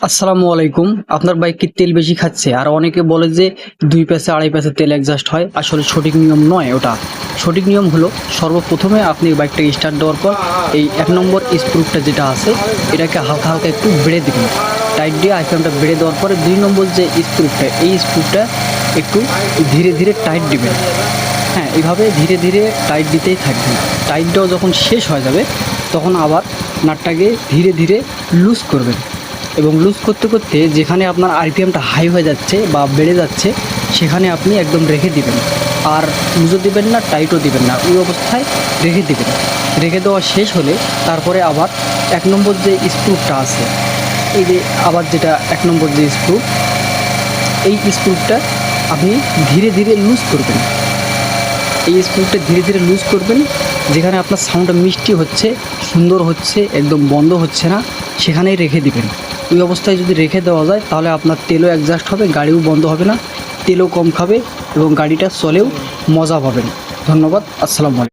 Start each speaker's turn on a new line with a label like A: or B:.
A: আসসালামু আলাইকুম। আপনার বাইক কি তেল বেশি খাচ্ছে? আর অনেকে বলে যে ২ প্যাসে ২.৫ প্যাসে তেল এক্সহস্ট হয়। আসলে সঠিক নিয়ম নয় ওটা। সঠিক নিয়ম হলো সর্বপ্রথমে আপনি বাইকটাকে স্টার্ট দেওয়ার পর এই ১ নম্বর স্ক্রুটা যেটা আছে এটাকে হালকা, হালকা একটু বেড়ে দিবেন। টাইট দিয়ে আইটেমটা বেড়ে দেওয়ার পরে ২ নম্বর যে স্ক্রুটা এই স্ক্রুটা একটু ধীরে, ধীরে টাইট দিবেন। হ্যাঁ, এভাবে ধীরে, ধীরে টাইট দিতেই থাকবেন। টাইট দেওয়া যখন শেষ হয়ে যাবে তখন আবার নাটটাকে ধীরে, ধীরে লুজ করবেন। এবং লুজ করতে করতে যেখানে আপনার আরপিএমটা হাই হয়ে যাচ্ছে বা বেড়ে যাচ্ছে সেখানে আপনি একদম রেখে দিবেন। আর লুজও দিবেন না, টাইটও দিবেন না, ওই অবস্থায় রেখে দিবেন। রেখে দেওয়া শেষ হলে তারপরে আবার ১ নম্বর যে স্ক্রুটা আছে, এই যে আবার যেটা ১ নম্বর যে স্ক্রু, এই স্ক্রুটা আপনি ধীরে, ধীরে লুজ করবেন। এই স্ক্রুটা ধীরে, ধীরে লুজ করবেন। যেখানে আপনার সাউন্ডটা মিষ্টি হচ্ছে, সুন্দর হচ্ছে, একদম বন্ধ হচ্ছে না, সেখানেই রেখে দিবেন। ওই অবস্থায় যদি রেখে দেওয়া যায় তাহলে আপনার তেলও অ্যাডজাস্ট হবে, গাড়িও বন্ধ হবে না, তেলও কম খাবে এবং গাড়িটা চলেও মজা পাবেন। ধন্যবাদ। আসসালামু আলাইকুম।